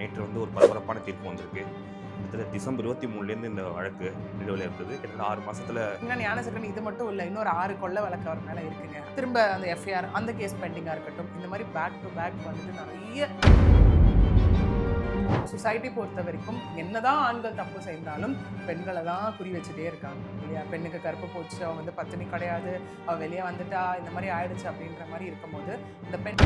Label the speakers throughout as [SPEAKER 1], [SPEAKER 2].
[SPEAKER 1] நேற்று ஒரு பரபரப்பான தீர்ப்பு வந்திருக்கு. கிட்டத்தட்ட டிசம்பர் 23லேருந்து இந்த வழக்கு நிலுவையில் இருந்தது. கிட்டத்தட்ட 6 மாசத்துல
[SPEAKER 2] ஞானசேகரன் இது மட்டும் இல்ல, இன்னொரு 6 கொள்ள வழக்கு அவர் மேல இருக்குங்க. திரும்ப அந்த எஃப்ஐஆர் அந்த கேஸ் பெண்டிங்கா இருக்கட்டும், இந்த மாதிரி பேக் டு பேக் வந்துட்டு நிறைய சொசைட்டி பொறுத்த வரைக்கும் என்னதான் ஆண்கள் தப்பு செய்தாலும் பெண்களை தான் குறி வச்சுட்டே இருக்காங்க இல்லையா. பெண்ணுக்கு கருப்பு போச்சு, அவ பத்தினி கிடையாது, அவ வெளியே வந்துட்டா, இந்த மாதிரி ஆயிடுச்சு அப்படின்ற மாதிரி இருக்கும்போது இந்த பெண்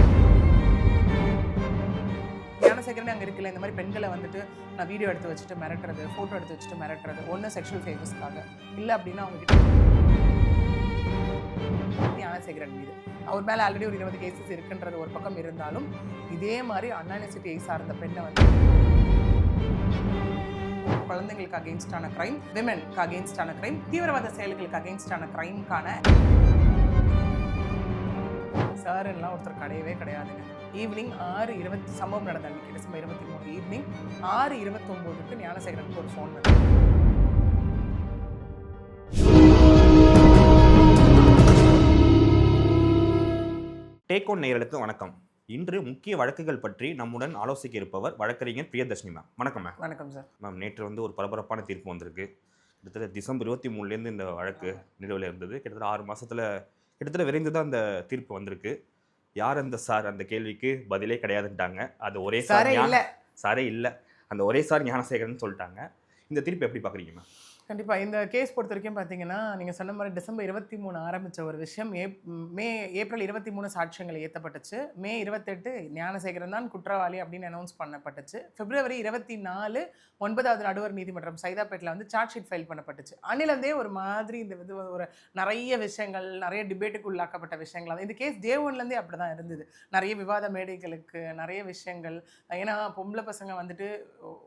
[SPEAKER 2] ஞானசேகரன் அங்கே இருக்குல்ல, இந்த மாதிரி பெண்களை வந்துட்டு நான் வீடியோ எடுத்து வச்சுட்டு மிரட்டுறது, ஃபோட்டோ எடுத்து வச்சுட்டு மிரட்டுறது, ஒன்று செக்ஷுவல் ஃபேவர்ஸ்க்காக, இல்லை அப்படின்னா அவங்ககிட்ட ஞானசேகரன் மீது அவர் மேலே ஆல்ரெடி ஒரு 20 கேசஸ் இருக்குன்றது ஒரு பக்கம் இருந்தாலும், இதே மாதிரி அன்ஆனெசிட்டியை சார்ந்த பெண்ணை குழந்தைங்களுக்கு அகெயின்ஸ்டான கிரைம், விமென்க்கு அகெயின்ஸ்டான கிரைம், தீவிரவாத செயல்களுக்கு அகெயின்ஸ்டான கிரைம்கான சார்லாம் ஒருத்தர் கிடையவே கிடையாதுங்க. ஈவினிங் 6:20 சம்பவம் நடந்த அன்னைக்கு டிசம்பர் 23 ஈவினிங் 6:29 ஞானசேகரனுக்கு ஒரு ஃபோன் வந்து
[SPEAKER 1] டேக் ஒன் நேயர்களுக்கு வணக்கம். இன்று முக்கிய வழக்குகள் பற்றி நம்முடன் ஆலோசிக்க இருப்பவர் வழக்கறிஞர் பிரியதர்ஷினி மேம். வணக்கம் மேம்.
[SPEAKER 2] வணக்கம் சார்.
[SPEAKER 1] மேம், நேற்று ஒரு பரபரப்பான தீர்ப்பு வந்திருக்கு. கிட்டத்தட்ட டிசம்பர் 23லேருந்து இந்த வழக்கு நிலுவையில் இருந்தது. கிட்டத்தட்ட 6 மாசத்துல கிட்டத்தட்ட விரைந்து தான் அந்த தீர்ப்பு வந்திருக்கு. யார் அந்த சார்? அந்த கேள்விக்கு பதிலே கிடையாதுன்ட்டாங்க. அது ஒரே சாரே இல்லை, அந்த ஒரே சார் ஞானசேகரன் சொல்லிட்டாங்க. இந்த தீர்ப்பு எப்படி பார்க்குறீங்க மேம்?
[SPEAKER 2] கண்டிப்பாக இந்த கேஸ் பொறுத்த வரைக்கும் பார்த்தீங்கன்னா, நீங்கள் சொன்ன மாதிரி டிசம்பர் 23 ஆரம்பித்த ஒரு விஷயம் ஏப்ரல் 23 சாட்சியங்கள் ஏற்றப்பட்டுச்சு. மே 28 ஞானசேகரன் தான் குற்றவாளி அப்படின்னு அனௌன்ஸ் பண்ணப்பட்டுச்சு. பிப்ரவரி 24 9வது நடுவர் நீதிமன்றம் சைதாப்பேட்டில் சார்ஜ் ஷீட் ஃபைல் பண்ணப்பட்டுச்சு. அன்னிலேருந்தே ஒரு மாதிரி இந்த ஒரு நிறைய விஷயங்கள், நிறைய டிபேட்டுக்கு உள்ளாக்கப்பட்ட விஷயங்கள், இந்த கேஸ் டே 1லேருந்தே அப்படி தான் இருந்தது. நிறைய விவாத மேடைகளுக்கு நிறைய விஷயங்கள். ஏன்னா பொம்பளை பசங்க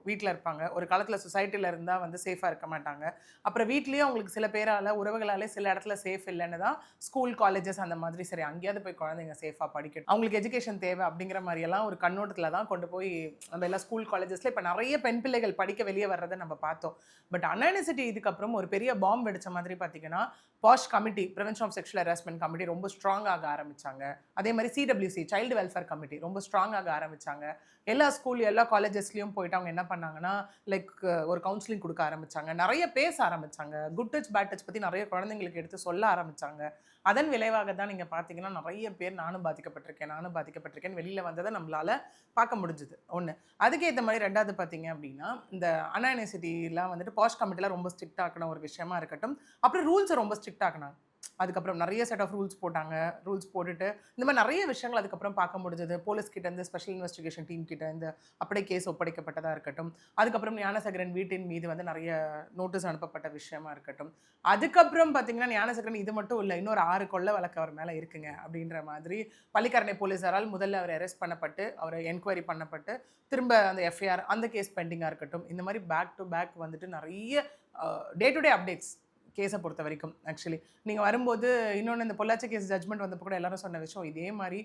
[SPEAKER 2] வீட்டில் இருப்பாங்க, ஒரு காலத்தில் சொசைட்டியில் இருந்தால் சேஃபாக இருக்க மாட்டாங்க. அப்புறம் வீட்லேயும் அவங்களுக்கு சில பேரால் உறவுகளாலே சில இடத்துல சேஃப் இல்லைன்னு தான் ஸ்கூல் காலேஜஸ் அந்த மாதிரி சரி அங்கேயாவது போய் குழந்தைங்க சேஃபாக படிக்கணும், அவங்களுக்கு எஜுகேஷன் தேவை அப்படிங்கிற மாதிரியெல்லாம் ஒரு கண்ணோட்டத்தில் தான் கொண்டு போய் நம்ம எல்லாம் ஸ்கூல் காலேஜஸில் இப்போ நிறைய பெண் பிள்ளைகள் படிக்க வெளியே வர்றதை நம்ம பார்த்தோம். பட் அன்ஆனெசிட்டி இதுக்கப்புறம் ஒரு பெரிய பாம்பு வெடிச்ச மாதிரி பார்த்தீங்கன்னா, POSH committee, prevention of sexual harassment committee ரொம்ப ஸ்ட்ராங்காக ஆரம்பித்தாங்க. அதே மாதிரி சிடபிள்யூசி சைல்டு வெல்ஃபேர் கமிட்டி ரொம்ப ஸ்ட்ராங்காக ஆரம்பித்தாங்க. எல்லா ஸ்கூல் எல்லா காலேஜஸ்லையும் போயிட்டு அவங்க என்ன பண்ணாங்கன்னா, லைக் ஒரு கவுன்சிலிங் கொடுக்க ஆரம்பித்தாங்க, நிறைய பேச ஆரம்பித்தாங்க, குட் டச் பேட் டச் பற்றி நிறைய குழந்தைங்களுக்கு எடுத்து சொல்ல ஆரம்பித்தாங்க. அதன் விளைவாக தான் நீங்கள் பார்த்தீங்கன்னா நிறைய பேர் நானும் பாதிக்கப்பட்டிருக்கேன் வெளியில் வந்ததை நம்மளால் பார்க்க முடிஞ்சுது. ஒன்று. அதுக்கேற்ற மாதிரி ரெண்டாவது பார்த்தீங்க அப்படின்னா, இந்த அன்ஆனெசிட்டிலாம் பாஷ் கமிட்டியில் ரொம்ப ஸ்ட்ரிக்ட் ஆக்கின ஒரு விஷயமா இருக்கட்டும். அப்புறம் ரூல்ஸை ரொம்ப ஸ்ட்ரிக்ட் ஆக்கினாங்க. அதுக்கப்புறம் நிறைய செட் ஆஃப் ரூல்ஸ் போட்டாங்க. ரூல்ஸ் போட்டுட்டு இந்த மாதிரி நிறைய விஷயங்கள் அதுக்கப்புறம் பார்க்க முடிஞ்சது. போலீஸ்கிட்ட ஸ்பெஷல் இன்வெஸ்டிகேஷன் டீம் கிட்ட அப்படியே கேஸ் ஒப்படைக்கப்பட்டதாக இருக்கட்டும். அதுக்கப்புறம் ஞானசேகரன் வீட்டின் மீது நிறைய நோட்டீஸ் அனுப்பப்பட்ட விஷயமா இருக்கட்டும். அதுக்கப்புறம் பார்த்தீங்கன்னா, ஞானசேகரன் இது மட்டும் இல்லை, இன்னொரு 6 கொள்ள வழக்கு அவர் மேலே இருக்குங்க அப்படின்ற மாதிரி பள்ளிக்கரணை போலீஸாரால் முதல்ல அவர் அரெஸ்ட் பண்ணப்பட்டு, அவரை என்கொயரி பண்ணப்பட்டு, திரும்ப அந்த எஃப்ஐஆர் அந்த கேஸ் பெண்டிங்காக இருக்கட்டும், இந்த மாதிரி பேக் டு பேக் நிறைய டே டு டே அப்டேட்ஸ் கேஸை பொறுத்த வரைக்கும். ஆக்சுவலி நீங்கள் வரும்போது இன்னொன்று, இந்த பொள்ளாச்சி கேஸ் ஜட்மெண்ட் வந்தப்போ கூட எல்லாரும் சொன்ன விஷயம் இதே மாதிரி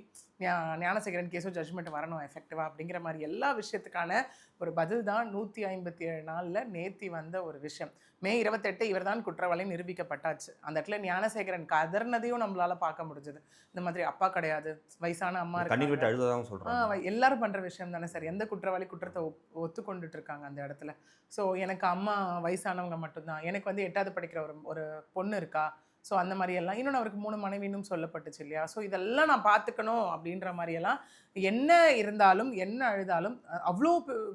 [SPEAKER 2] ஞானசேகரன் கேஸும் ஜட்மெண்ட் வரணும் எஃபெக்டிவாக அப்படிங்கிற மாதிரி எல்லா விஷயத்துக்கான ஒரு பதில் தான் 157 நாளில் நேத்தி வந்த ஒரு விஷயம். மே 28 இவர் தான் குற்றவாளி நிரூபிக்கப்பட்டாச்சு. அந்த இடத்துல ஞானசேகரன் கதர்னதையும் நம்மளால பார்க்க முடிஞ்சது. இந்த மாதிரி அப்பா கிடையாது, வயசான அம்மா இருக்காங்க, எல்லாரும் பண்ற விஷயம் தானே சார். எந்த குற்றவாளி குற்றத்தை ஒத்துக்கொண்டுட்டு இருக்காங்க அந்த இடத்துல. ஸோ எனக்கு அம்மா வயசானவங்க மட்டும்தான், எனக்கு 8வது படிக்கிற ஒரு பொண்ணு இருக்கா, ஸோ அந்த மாதிரியெல்லாம். இன்னொன்று அவருக்கு 3 மனைவினும் சொல்லப்பட்டுச்சு இல்லையா. ஸோ இதெல்லாம் நான் பார்த்துக்கணும் அப்படின்ற மாதிரியெல்லாம், என்ன இருந்தாலும் என்ன அழுதாலும் அவ்வளோ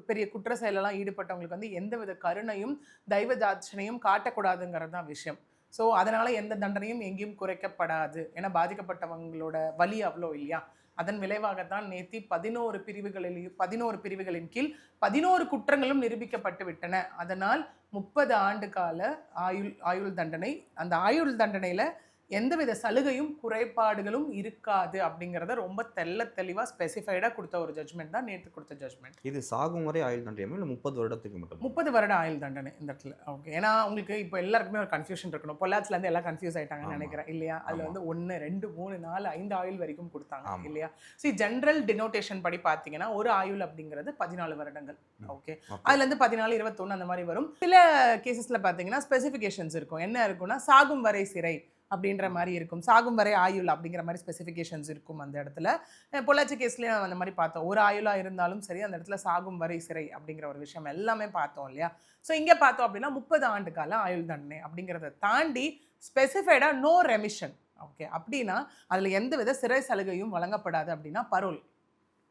[SPEAKER 2] பெரிய குற்ற செயலெல்லாம் ஈடுபட்டவங்களுக்கு எந்த வித கருணையும் தெய்வ தாட்சணையும் காட்டக்கூடாதுங்கிறது தான் விஷயம். ஸோ அதனால் எந்த தண்டனையும் எங்கேயும் குறைக்கப்படாது. ஏன்னா பாதிக்கப்பட்டவங்களோட வலி அவ்வளோ இல்லையா. அதன் விளைவாகத்தான் நேத்தி 11 பிரிவுகளின் கீழ் 11 குற்றங்களும் நிரூபிக்கப்பட்டு விட்டன. அதனால் 30 ஆண்டு கால ஆயுள் தண்டனை, அந்த ஆயுள் தண்டனையில் எந்தவித சலுகையும் குறைபாடுகளும் இருக்காது அப்படிங்கிறத ரொம்ப தெளிவாக ஸ்பெசிஃபைடாக கொடுத்த ஒரு ஜட்மெண்ட் தான் நேற்று கொடுத்த ஜட்மெண்ட்.
[SPEAKER 1] இது சாகும் வரை ஆயுள் தண்டனை இல்லை 30 வருடத்துக்கு மட்டும்?
[SPEAKER 2] 30 வருட ஆயுள் தண்டனை இந்த இடத்துல. ஓகே. ஏன்னா உங்களுக்கு இப்போ எல்லாருக்குமே ஒரு கன்ஃபியூஷன் இருக்கணும். பொள்ளாச்சிலேருந்து எல்லாம் கன்ஃபியூஸ் ஆகிட்டாங்கன்னு நினைக்கிறேன் இல்லையா. அதில் 1 2 3 4 5 ஆயுள் வரைக்கும் கொடுத்தாங்க இல்லையா. ஜென்ரல் டினோட்டேஷன் படி பார்த்தீங்கன்னா ஒரு ஆயுள் அப்படிங்கிறது 14 வருடங்கள். ஓகே. அதுலேருந்து 14 21 அந்த மாதிரி வரும். சில கேசஸில் பார்த்தீங்கன்னா ஸ்பெசிஃபிகேஷன்ஸ் இருக்கும். என்ன இருக்குன்னா, சாகும் வரை சிறை, அப்படின்ற மாதிரி இருக்கும். சாகும் வரை ஆயுள் அப்படிங்கிற மாதிரி ஸ்பெசிஃபிகேஷன்ஸ் இருக்கும் அந்த இடத்துல. பொள்ளாச்சி கேஸ்லேயும் அந்த மாதிரி பார்த்தோம். ஒரு ஆயுளாக இருந்தாலும் சரி அந்த இடத்துல சாகும் வரை சிறை அப்படிங்கிற ஒரு விஷயம் எல்லாமே பார்த்தோம் இல்லையா? ஸோ இங்கே பார்த்தோம் அப்படின்னா 30 ஆண்டு கால ஆயுள் தண்டனை அப்படிங்கிறத தாண்டி ஸ்பெசிஃபைடாக நோ ரெமிஷன். ஓகே, அப்படின்னா அதில் எந்த வித சிறை சலுகையும் வழங்கப்படாது அப்படின்னா பரோல்.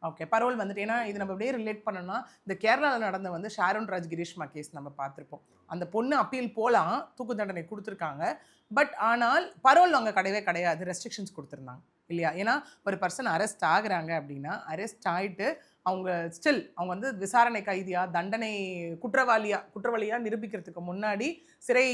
[SPEAKER 2] ஓகே, பரோல் வந்துட்டு ஏன்னா இது நம்ம அப்படியே ரிலேட் பண்ணோம்னா இந்த கேரளாவில் நடந்த வந்து ஷாரோன் ராஜ் கிரீஷ்மா கேஸ் நம்ம பார்த்துருப்போம். அந்த பொண்ணு அப்பீல் போகலாம், தூக்கு தண்டனை கொடுத்துருக்காங்க. பட் ஆனால் பரோல் அங்கே கிடையவே கிடையாது, ரெஸ்ட்ரிக்ஷன்ஸ் கொடுத்துருந்தாங்க இல்லையா? ஏன்னா ஒரு பர்சன் அரெஸ்ட் ஆகுறாங்க அப்படின்னா அரெஸ்ட் ஆகிட்டு அவங்க அவங்க வந்து விசாரணை கைதியாக தண்டனை குற்றவாளியாக நிரூபிக்கிறதுக்கு முன்னாடி சிறை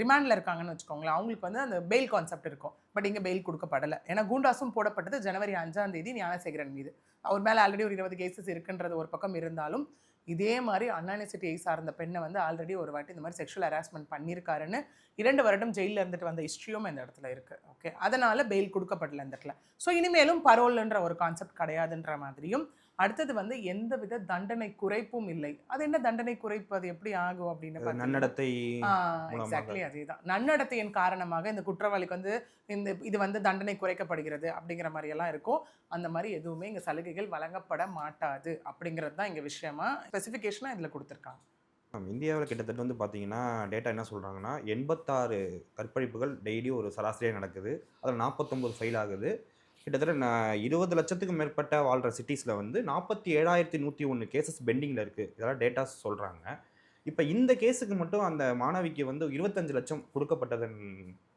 [SPEAKER 2] ரிமாண்டில் இருக்காங்கன்னு வச்சுக்கோங்களேன், அவங்களுக்கு வந்து அந்த பெயில் கான்செப்ட் இருக்கும். பட் இங்கே பெயில் கொடுக்கப்படலை. ஏன்னா கூண்டாஸும் போடப்பட்டது ஜனவரி 5ஆம் தேதி ஞானசேகரன் மீது. அவர் மேலே ஆல்ரெடி ஒரு 20 கேசஸ் இருக்குன்றது ஒரு பக்கம் இருந்தாலும் இதே மாதிரி அண்ணா யூனிவர்சிட்டியை சார்ந்த பெண்ணை வந்து ஆல்ரெடி ஒரு வாட்டி இந்த மாதிரி செக்ஷுவல் ஹராஸ்மெண்ட் பண்ணியிருக்காருன்னு 2 வருடம் ஜெயிலில் இருந்துட்டு வந்த ஹிஸ்ட்ரியும் இந்த இடத்துல இருக்குது. ஓகே, அதனால் பெயில் கொடுக்கப்படல இந்த இடத்துல. ஸோ இனிமேலும் பரோல்ன்ற ஒரு கான்செப்ட் கிடையாதுன்ற மாதிரியும். அடுத்தது வந்து எந்த வித தண்டனை குறைப்பும் இல்லை. அது என்ன தண்டனை குறைப்பு, அது எப்படி ஆகும் அப்படின்னு
[SPEAKER 1] நன்னடத்தை.
[SPEAKER 2] எக்ஸாக்ட்லி அதேதான். நன்னடத்தையின் காரணமாக இந்த குற்றவாளிக்கு வந்து இது வந்து தண்டனை குறைக்கப்படுகிறது அப்படிங்கிற மாதிரி எல்லாம் இருக்கும். அந்த மாதிரி எதுவுமே இங்கே சலுகைகள் வழங்கப்பட மாட்டாது அப்படிங்கிறது தான் இங்கே விஷயமா ஸ்பெசிஃபிகேஷனாக இதில் கொடுத்துருக்காங்க.
[SPEAKER 1] இந்தியாவில் கிட்டத்தட்ட வந்து பார்த்தீங்கன்னா டேட்டா என்ன சொல்கிறாங்கன்னா 86 கற்பழிப்புகள் டெய்லி ஒரு சராசரியாக நடக்குது. அதில் 49 ஃபைல் ஆகுது. கிட்டத்தட்ட 20 லட்சத்துக்கும் மேற்பட்ட வாழ்கிற சிட்டிஸில் வந்து 47,101 கேசஸ் பெண்டிங்கில் இருக்குது. இதெல்லாம் டேட்டாஸ் சொல்கிறாங்க. இப்போ இந்த கேஸுக்கு மட்டும் அந்த மாணவிக்கு வந்து 25 லட்சம் கொடுக்கப்பட்டதன்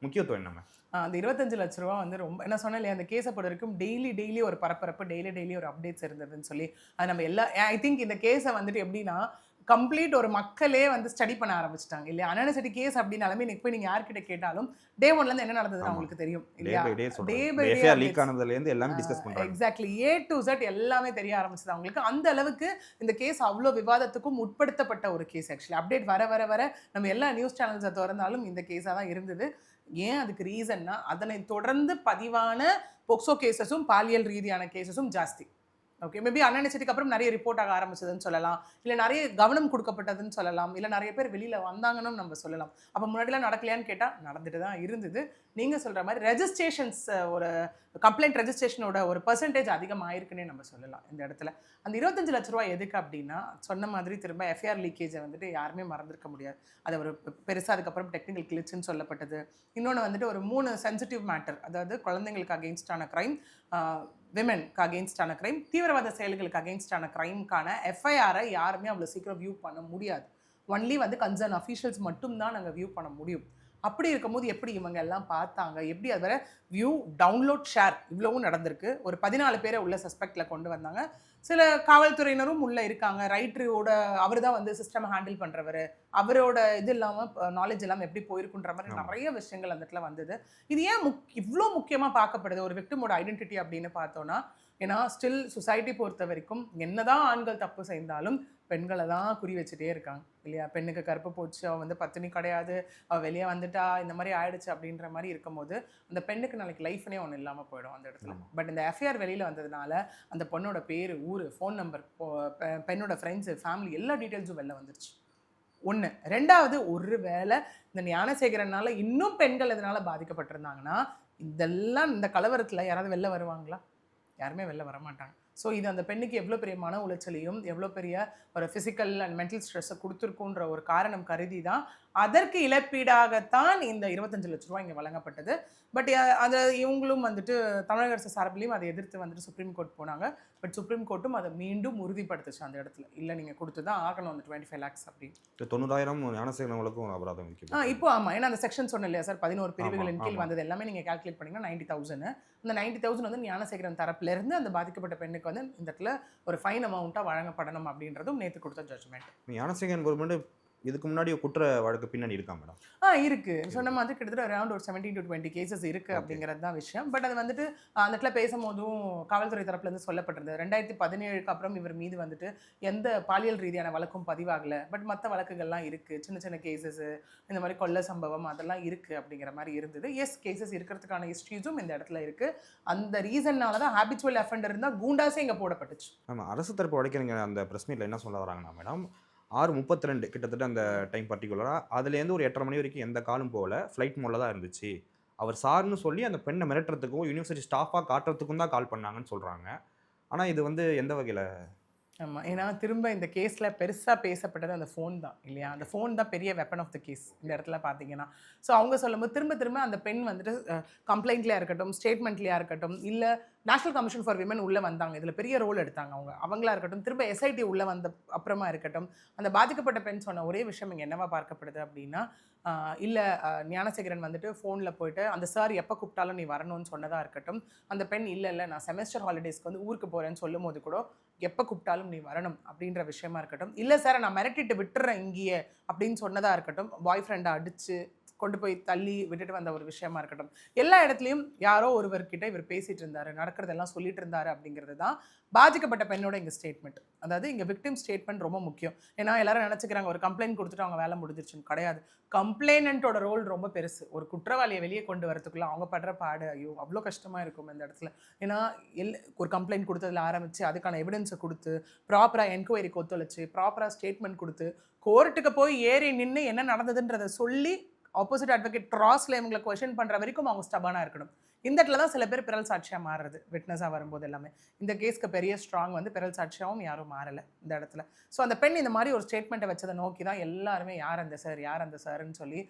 [SPEAKER 1] முக்கியத்துவம் என்னங்க?
[SPEAKER 2] அந்த 25 லட்ச ரூபா வந்து ரொம்ப என்ன சொன்னேன் இல்லையா, அந்த கேஸை பொறுத்த வரைக்கும் டெய்லி ஒரு பரபரப்பு, டெய்லி ஒரு அப்டேட்ஸ் இருந்ததுன்னு சொல்லி அது நம்ம ஐ திங்க் இந்த கேஸை வந்துட்டு எப்படின்னா கம்ப்ளீட் ஒரு மக்களே வந்து ஸ்டடி பண்ண ஆரம்பிச்சிட்டாங்க இல்லையா? அண்ணா யூனிவர்சிட்டி கேஸ் அப்படின்னாலுமே இன்னைக்கு போய் நீங்கள் யார்கிட்ட கேட்டாலும் டே 1லேருந்து என்ன நடந்ததுன்னு அவங்களுக்கு தெரியும் இல்லையா? எக்ஸாக்ட்லி, A to Z எல்லாமே தெரிய ஆரம்பிச்சது அவங்களுக்கு. அந்த அளவுக்கு இந்த கேஸ் அவ்வளோ விவாதத்துக்கும் உட்படுத்தப்பட்ட ஒரு கேஸ். ஆக்சுவலி அப்டேட் வர நம்ம எல்லா நியூஸ் சேனல்ஸை திறந்தாலும் இந்த கேஸாக தான் இருந்தது. ஏன் அதுக்கு ரீசன்னா அதனை தொடர்ந்து பதிவான போக்சோ கேசஸும் பாலியல் ரீதியான கேசஸும் ஜாஸ்தி. ஓகே, மேபி அண்ணா யூனிவர்சிட்டிக்கு அப்புறம் நிறைய ரிப்போர்ட் ஆக ஆரம்பிச்சதுன்னு சொல்லலாம், இல்லை நிறைய கவனம் கொடுக்கப்பட்டதுன்னு சொல்லலாம், இல்லை நிறைய பேர் வெளியில் வந்தாங்கன்னு நம்ம சொல்லலாம். அப்போ முன்னாடிலாம் நடக்கலையான்னு கேட்டால் நடந்துட்டு தான் இருந்தது. நீங்கள் சொல்கிற மாதிரி ரெஜிஸ்ட்ரேஷன்ஸ், ஒரு கம்ப்ளைண்ட் ரெஜிஸ்ட்ரேஷனோட ஒரு பர்சன்டேஜ் அதிகமாகிருக்குன்னே நம்ம சொல்லலாம் இந்த இடத்துல. அந்த 25 லட்ச ரூபா எதுக்கு அப்படின்னா சொன்ன மாதிரி திரும்ப எஃப்ஐஆர் லீக்கேஜை வந்துட்டு யாருமே மறந்துருக்க முடியாது. அது ஒரு பெருசாக அதுக்கப்புறம் டெக்னிக்கல் கிளிச்சுன்னு சொல்லப்பட்டது. இன்னொன்று வந்துட்டு ஒரு 3 சென்சிட்டிவ் மேட்டர், அதாவது குழந்தைங்களுக்கு அகெயின்ஸ்டான க்ரைம், விமென்க்கு அகெயின்ஸ்டான க்ரைம், தீவிரவாத செயல்களுக்கு அகெயின்ஸ்டான க்ரைம்க்கான எஃப்ஐஆரை யாருமே அவ்வளோ சீக்கிரம் வியூ பண்ண முடியாது. ஒன்லி வந்து கன்சர்ன் அஃபீஷியல்ஸ் மட்டும்தான் நாங்கள் வியூ பண்ண முடியும். அப்படி இருக்கும்போது எப்படி இவங்க எல்லாம் பார்த்தாங்க, எப்படி அது வரை வியூ, டவுன்லோட், ஷேர் இவ்வளவும் நடந்திருக்கு. ஒரு 14 பேரை உள்ள சஸ்பெக்டில் கொண்டு வந்தாங்க. சில காவல்துறையினரும் உள்ளே இருக்காங்க. ரைட்டரோட அவர் தான் வந்து சிஸ்டம் ஹேண்டில் பண்ணுறவர், அவரோட இது இல்லாமல் நாலேஜ் இல்லாமல் எப்படி போயிருக்குன்ற மாதிரி நிறைய விஷயங்கள் அந்த இடத்துல வந்தது. இது ஏன் இவ்வளோ முக்கியமாக பார்க்கப்படுது ஒரு விக்டிமோட ஐடென்டிட்டி அப்படின்னு பார்த்தோன்னா, ஏன்னா ஸ்டில் சொசைட்டி பொறுத்த வரைக்கும் என்னதான் ஆண்கள் தப்பு செய்தாலும் பெண்களை தான் குறி வச்சுட்டே இருக்காங்க இல்லையா? பெண்ணுக்கு கருப்பு போச்சு, அவள் வந்து பத்தினி கிடையாது, அவள் வெளியே வந்துட்டா, இந்த மாதிரி ஆயிடுச்சு அப்படின்ற மாதிரி இருக்கும்போது அந்த பெண்ணுக்கு நாளைக்கு லைஃப்னே ஒன்று இல்லாமல் போயிடும் அந்த இடத்துல. பட் இந்த எஃப்ஐஆர் வெளியில் வந்ததுனால அந்த பொண்ணோட பேர், ஊர், ஃபோன் நம்பர், பெண்ணோட ஃப்ரெண்ட்ஸு, ஃபேமிலி எல்லா டீட்டெயில்ஸும் வெளில வந்துருச்சு. ஒன்று. ரெண்டாவது, ஒரு வேளை இந்த ஞானசேகரனால இன்னும் பெண்கள் இதனால பாதிக்கப்பட்டிருந்தாங்கன்னா இதெல்லாம் இந்த கலவரத்தில் யாராவது வெளில வருவாங்களா? யாருமே வெளில வரமாட்டாங்க. ஸோ இது அந்த பெண்ணுக்கு எவ்வளோ பெரிய மன உளைச்சலையும் எவ்வளோ பெரிய ஒரு ஃபிசிக்கல் அண்ட் மென்டல் ஸ்ட்ரெஸ்ஸை கொடுத்துருக்குன்ற ஒரு காரணம் கருதி தான் அதற்கு இழப்பீடாகத்தான் இந்த 25 லட்ச ரூபா இங்கே வழங்கப்பட்டது. பட் அதை இவங்களும் வந்துட்டு தமிழக அரசு சார்பிலையும் அதை எதிர்த்து வந்துட்டு சுப்ரீம் கோர்ட் போனாங்க. பட் சுப்ரீம் கோர்ட்டும் அதை மீண்டும் உறுதிப்படுத்துச்சு அந்த இடத்துல. இல்லை, நீங்கள் கொடுத்து தான் ஆகணும் அந்த 25 lakhs அப்படின்னு.
[SPEAKER 1] 90,000 ஞானசேகரனுக்கும் அபராதம்
[SPEAKER 2] இப்போ ஆமாம், ஏன்னா அந்த செக்ஷன் சொன்ன இல்லையா சார், 11 பிரிவுகளின் கீழ் வந்தது எல்லாமே நீங்கள் கால்குலேட் பண்ணிங்கன்னா 90,000. அந்த 90,000 வந்து ஞானசேகரன் தரப்புலேருந்து அந்த பாதிக்கப்பட்ட பெண்ணுக்கு வந்து இந்த இடத்துல ஒரு ஃபைன் அமௌண்ட்டாக வழங்கப்படணும் அப்படின்றதும் நேற்று கொடுத்த ஜட்ஜ்மெண்ட்.
[SPEAKER 1] ஞானசேகரன் கவர்மெண்ட் இதுக்கு முன்னாடி குற்ற வழக்கு பின்னணி இருக்கா மேடம்?
[SPEAKER 2] இருக்கு. சொன்ன மாதிரி கிட்டத்தட்ட அரௌண்ட் ஒரு 17 to 20 கேசஸ் இருக்கு அப்படிங்கிறது தான் விஷயம். பட் அது வந்துட்டு அந்த இடத்துல பேசும்போதும் காவல்துறை தரப்புல இருந்து சொல்லப்பட்டிருந்தது 2017க்கு அப்புறம் இவர் மீது வந்துட்டு எந்த பாலியல் ரீதியான வழக்கும் பதிவாகல. பட் மற்ற வழக்குகள்லாம் இருக்கு, சின்ன சின்ன கேசஸ், இந்த மாதிரி கொள்ள சம்பவம் அதெல்லாம் இருக்கு அப்படிங்கிற மாதிரி இருந்தது. எஸ், கேசஸ் இருக்கிறதுக்கான ஹிஸ்ட்ரிஸும் இந்த இடத்துல இருக்கு. அந்த ரீசன்னால தான் ஹேபிச்சுவல் அஃபெண்டர் இருந்தால் கூண்டாஸே இங்கே போடப்பட்டுச்சு.
[SPEAKER 1] ஆமாம், அரசு தரப்பு வழக்கறிஞர் அந்த ப்ரெஸ் மீட்டில் என்ன சொல்ல வராங்கன்னா மேடம், 6:32 கிட்டத்தட்ட அந்த டைம் பர்டிகுலராக அதுலேருந்து ஒரு 8:30 மணி வரைக்கும் எந்த காலும் போகல, ஃப்ளைட் மோடில் தான் இருந்துச்சு. அவர் சார்னு சொல்லி அந்த பெண்ணை மிரட்டுறதுக்கும் யூனிவர்சிட்டி ஸ்டாஃபாக காட்டுறதுக்கும் தான் கால் பண்ணாங்கன்னு சொல்கிறாங்க. ஆனால் இது வந்து எந்த வகையில்?
[SPEAKER 2] ஆமா. ஏன்னா திரும்ப இந்த கேஸ்ல பெருசா பேசப்பட்டது அந்த ஃபோன் தான் இல்லையா? அந்த ஃபோன் தான் பெரிய வெப்பன் ஆஃப் த கேஸ் இந்த இடத்துல பார்த்தீங்கன்னா. ஸோ அவங்க சொல்லும்போது திரும்ப திரும்ப அந்த பெண் வந்துட்டு கம்ப்ளைண்ட்லயா இருக்கட்டும், ஸ்டேட்மெண்ட்லயா இருக்கட்டும், இல்ல நேஷனல் கமிஷன் ஃபார் விமன் உள்ள வந்தாங்க. இதுல பெரிய ரோல் எடுத்தாங்க அவங்க. அவங்களா இருக்கட்டும், திரும்ப எஸ்ஐடி உள்ள வந்த அப்புறமா இருக்கட்டும், அந்த பாதிக்கப்பட்ட பெண் சொன்ன ஒரே விஷயம் இங்க என்னவா பார்க்கப்படுது அப்படின்னா, இல்ல ஞானசேகரன் வந்துட்டு ஃபோன்ல போயிட்டு அந்த சார் எப்போ கூப்பிட்டாலும் நீ வரணும்னு சொன்னதா இருக்கட்டும், அந்த பெண் இல்ல நான் செமஸ்டர் ஹாலிடேஸ்க்கு வந்து ஊருக்கு போறேன்னு சொல்லும்போது கூட எப்போ கூப்பிட்டாலும் நீ வரணும் அப்படின்ற விஷயமா இருக்கட்டும், இல்லை சார் நான் மிரட்டிட்டு விட்டுறேன் இங்கேயே அப்படின்னு சொன்னதா இருக்கட்டும், பாய் ஃப்ரெண்டை அடிச்சு கொண்டு போய் தள்ளி விட்டுட்டு வந்த ஒரு விஷயமா இருக்கட்டும், எல்லா இடத்துலையும் யாரோ ஒருவர்கிட்ட இவர் பேசிட்டு இருந்தாரு, நடக்கிறதெல்லாம் சொல்லிட்டு இருந்தாரு அப்படிங்கிறது தான் பாதிக்கப்பட்ட பெண்ணோட இங்கே ஸ்டேட்மெண்ட். அதாவது இங்கே விக்டிம் ஸ்டேட்மெண்ட் ரொம்ப முக்கியம். ஏன்னா எல்லாரும் நினச்சிக்கிறாங்க ஒரு கம்ப்ளைண்ட் கொடுத்துட்டு அவங்க வேலை முடிஞ்சிருச்சுன்னு. கிடையாது. கம்ப்ளைனண்ட்டோட ரோல் ரொம்ப பெருசு. ஒரு குற்றவாளியை வெளியே கொண்டு வரதுக்குள்ள அவங்க படுற பாடு ஐயோ அவ்வளோ கஷ்டமாக இருக்கும் இந்த இடத்துல. ஏன்னா ஒரு கம்ப்ளைண்ட் கொடுத்ததில் ஆரம்பித்து அதுக்கான எவிடன்ஸை கொடுத்து ப்ராப்பராக என்கொயரிக்கு ஒத்துழைச்சு ப்ராப்பராக ஸ்டேட்மெண்ட் கொடுத்து கோர்ட்டுக்கு போய் ஏறி நின்று என்ன நடந்ததுன்றதை சொல்லி ஆப்போசிட் அட்வொகேட் கிராஸ்ல இவங்களை கொஸ்டின் பண்ணுற வரைக்கும் அவங்க ஸ்டபானாக இருக்கணும். இந்த இடத்துல தான் சில பேர் பிறல் சாட்சியாக மாறுறது விட்னஸாக வரும்போது எல்லாமே. இந்த கேஸ்க்கு பெரிய ஸ்ட்ராங் வந்து பிறல் சாட்சியாகவும் யாரும் மாறலை இந்த இடத்துல. ஸோ அந்த பெண் இந்த மாதிரி ஒரு ஸ்டேட்மெண்ட்டை வச்சதை நோக்கி தான் எல்லாருமே யார் அந்த சார்ன்னு சொல்லி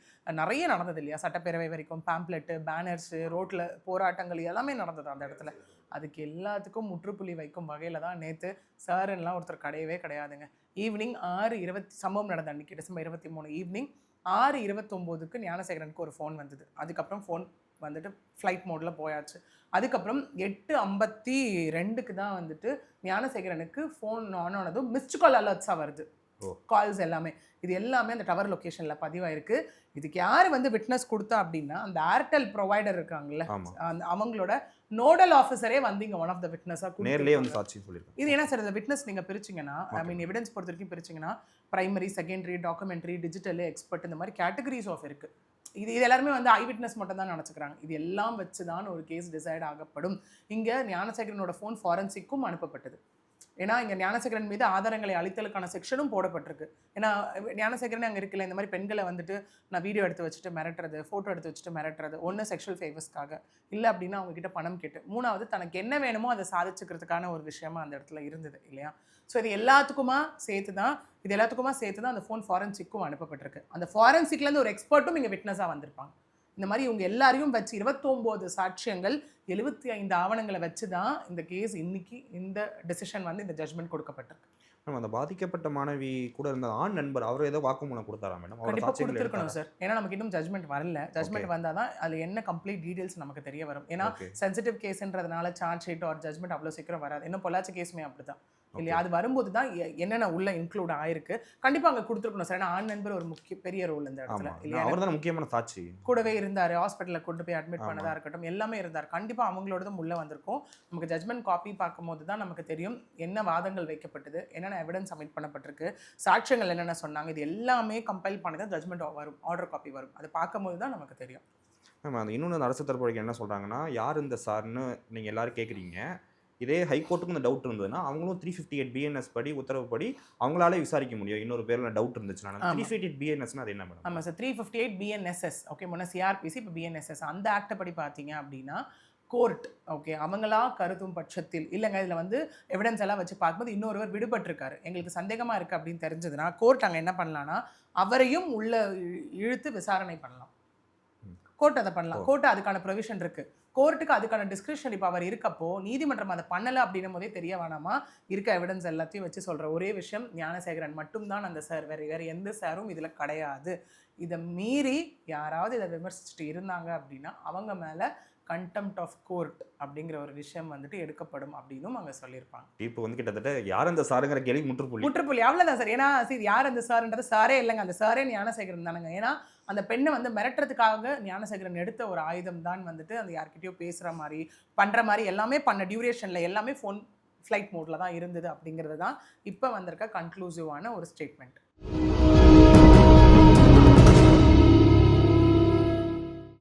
[SPEAKER 2] நிறைய நடந்தது இல்லையா? சட்டப்பேரவை வரைக்கும் பேம்ப்ளெட்டு, பேனர்ஸு, ரோட்டில் போராட்டங்கள் எல்லாமே நடந்தது அந்த இடத்துல. அதுக்கு எல்லாத்துக்கும் முற்றுப்புள்ளி வைக்கும் வகையில் தான் நேற்று சாருன்னெலாம் ஒருத்தர் கிடையவே கிடையாதுங்க. ஈவினிங் 6:20 சம்பவம் நடந்த அன்றைக்கி டிசம்பர் 23 ஈவினிங் 6:29க்கு ஞானசேகரனுக்கு ஒரு ஃபோன் வந்தது. அதுக்கப்புறம் ஃபோன் வந்துட்டு ஃப்ளைட் மோடில் போயாச்சு. அதுக்கப்புறம் 8:52க்கு தான் வந்துட்டு ஞானசேகரனுக்கு ஃபோன் ஆன் ஆனதும் மிஸ்டு கால் அலர்ட்ஸாக வருது. கால்ஸ் எல்லாமே இது எல்லாமே அந்த டவர் லொக்கேஷனில் பதிவாயிருக்கு. இதுக்கு யார் வந்து விட்னஸ் கொடுத்தா அப்படின்னா அந்த ஏர்டெல் ப்ரொவைடர் இருக்காங்கல்ல, அவங்களோட நோடல் ஆஃபீஸரே வந்து இங்கே ஒன் ஆஃப் த விட்னஸாக நேர்லேயே வந்து சாட்சி சொல்லியிருக்காங்க. இது என்ன சார், இந்த விட்னஸ் நீங்கள் பிரிச்சிங்கன்னா எவிடன்ஸ் பொறுத்த வரைக்கும் பிரிச்சிங்கன்னா primary, secondary, documentary, digital, expert இந்த மாதிரி கேட்டகரிஸ் ஆஃப் இருக்குது. இது எல்லாருமே வந்து ஐ விட்னஸ் மட்டும் தான் நினச்சிக்கிறாங்க. இது எல்லாம் வச்சு தான் ஒரு கேஸ் டிசைட் ஆகப்படும். இங்கே ஞானசேகரனோட ஃபோன் ஃபாரன்சிக்கும் அனுப்பப்பட்டது. ஏன்னா இங்கே ஞானசேகரன் மீது ஆதாரங்களை அளித்தலுக்கான செக்ஷனும் போடப்பட்டிருக்கு. ஏன்னா ஞானசேகரன் அங்கே இருக்குல்ல, இந்த மாதிரி பெண்களை வந்துட்டு நான் வீடியோ எடுத்து வச்சுட்டு மிரட்டுறது, ஃபோட்டோ எடுத்து வச்சுட்டு மிரட்டுறது, ஒன்று செக்ஷுவல் ஃபேவர்ஸ்க்காக, இல்லை அப்படின்னா அவங்ககிட்ட பணம் கேட்டு, மூணாவது தனக்கு என்ன வேணுமோ அதை சாதிச்சுக்கிறதுக்கான ஒரு விஷயமா அந்த இடத்துல இருந்தது இல்லையா? ஸோ இது எல்லாத்துக்குமா சேர்த்து தான் அந்த ஃபோன் ஃபாரன்சிக்கும் அனுப்பப்பட்டிருக்கு. அந்த ஃபாரன்சிக்லேருந்து ஒரு எக்ஸ்பர்ட்டும் இங்கே விட்னஸாக வந்திருப்பாங்க. இந்த மாதிரி இவங்க எல்லாரையும் வச்சு 29 சாட்சியங்கள் 75 ஆவணங்களை வச்சு தான் இந்த கேஸ் இன்னைக்கு இந்த டெசிஷன் வந்து இந்த ஜட்மெண்ட் கொடுக்கப்பட்டிருக்கு.
[SPEAKER 1] மேம், அந்த பாதிக்கப்பட்ட மாணவி கூட இருந்த ஆண் நண்பர் அவர் ஏதோ வாக்குமூலம் கொடுத்தாரா மேடம்?
[SPEAKER 2] கண்டிப்பாக கொடுத்துருக்கணும் சார். ஏன்னா நமக்கு இன்னும் ஜட்மெண்ட் வரல. ஜட்மெண்ட் வந்தால் தான் அதில் என்ன கம்ப்ளீட் டீடைல்ஸ் நமக்கு தெரிய வரும். ஏன்னா சென்சிட்டிவ் கேஸ்ன்றதுனால சார்ஜ் ஷீட் ஆர் ஜட்மெண்ட் அவ்வளோ சீக்கிரம் வராது. இன்னும் பொள்ளாச்சி கேஸுமே அப்படி தான் இல்லையா? அது வரும்போது தான் என்னென்ன உள்ள இன்க்ளூட் ஆயிருக்கு. கண்டிப்பாக அங்கே கொடுத்துருக்கணும் சார். ஏன்னா ஆண் நண்பர் ஒரு பெரிய ரோல் இந்த இடத்துல இல்லையா?
[SPEAKER 1] அவர் தான் முக்கியமான சாட்சி.
[SPEAKER 2] கூடவே இருந்தார், ஹாஸ்பிட்டலில் கொண்டு போய் அட்மிட் பண்ணதாக இருக்கட்டும், எல்லாமே இருந்தார். கண்டிப்பாக அவங்களோடதும் உள்ளே வந்திருக்கும். நமக்கு ஜட்மெண்ட் காப்பி பார்க்கும்போது தான் நமக்கு தெரியும் என்ன வாதங்கள் வைக்கப்பட்டது, என்னென்ன எவிடன்ஸ் சப்மிட் பண்ணப்பட்டிருக்கு, சாட்சியங்கள் என்னென்ன சொன்னாங்க. இது எல்லாமே கம்பைல் பண்ணி தான் ஜட்மெண்ட் வரும், ஆர்டர் காப்பி வரும். அதை பார்க்கும்போது தான் நமக்கு தெரியும்.
[SPEAKER 1] மேம், அந்த இன்னொன்று அரசு தரப்பு வரைக்கும் என்ன சொல்கிறாங்கன்னா, யார் இந்த சார்னு நீங்கள் எல்லாரும் கேட்குறீங்க. இதே ஹைகோர்ட்டுக்கு இந்த டவுட் இருந்ததுன்னா அவங்களும் 358 BNS படி உத்தரவுப்படி அவங்களாலே விசாரிக்க முடியும். இன்னொரு பேர்ல டவுட் இருந்துச்சுன்னா 358 BNS அது என்ன மேடம்?
[SPEAKER 2] ஆமாம் சார், 358 BNSS. ஓகே, முன்ன CRPC, இப்போ BNSS. அந்த ஆக்டை படி பார்த்தீங்க அப்படின்னா கோர்ட் ஓகே அவங்களா கருதும் பட்சத்தில் இல்லைங்க இதில் வந்து எவிடன்ஸ் எல்லாம் வச்சு பார்க்கும்போது இன்னொருவர் விடுபட்டிருக்காரு, எங்களுக்கு சந்தேகமாக இருக்குது அப்படின்னு தெரிஞ்சதுன்னா கோர்ட் அங்கே என்ன பண்ணலான்னா அவரையும் உள்ள இழுத்து விசாரணை பண்ணலாம். கோர்ட் அதை பண்ணலாம். கோர்ட்டு அதுக்கான ப்ரொவிஷன் இருக்குது. கோர்ட்டுக்கு அதுக்கான டிஸ்கிரிப்ஷன் இப்போ அவர் இருக்கப்போ நீதிமன்றம் அதை பண்ணலை அப்படின்னும் போதே தெரிய வேணாமா? இருக்க எவிடன்ஸ் எல்லாத்தையும் வச்சு சொல்கிற ஒரே விஷயம் ஞானசேகரன் மட்டும்தான் அந்த சார், வேறு எந்த சாரும் இதில் கிடையாது. இதை மீறி யாராவது இதை விமர்சிச்சுட்டு இருந்தாங்க அப்படின்னா அவங்க மேலே கண்டெம்ட் ஆஃப் கோர்ட் அப்படிங்கிற ஒரு விஷயம் வந்துட்டு எடுக்கப்படும் அப்படின்னும் அங்கே சொல்லியிருப்பாங்க.
[SPEAKER 1] இப்போ வந்து கிட்டத்தட்ட யார் அந்த சாருங்கிற கேள்வி முற்றுப்புள்ளி
[SPEAKER 2] அவ்வளோதான் சார். ஏன்னா சரி யார் அந்த சாருன்றது சாரே இல்லைங்க, அந்த சாரே ஞானசேகரன் தானுங்க. ஏன்னா அந்த பெண்ணை வந்து மிரட்டுறதுக்காக ஞானசேகரன் எடுத்த ஒரு ஆயுதம் தான் வந்துட்டு அந்த யார்கிட்டயோ பேசுகிற மாதிரி பண்ணுற மாதிரி எல்லாமே பண்ண டியூரேஷனில் எல்லாமே ஃபோன் ஃப்ளைட் மோடில் தான் இருந்தது அப்படிங்கிறது தான் இப்போ வந்திருக்க கன்க்ளூசிவான ஒரு ஸ்டேட்மெண்ட்.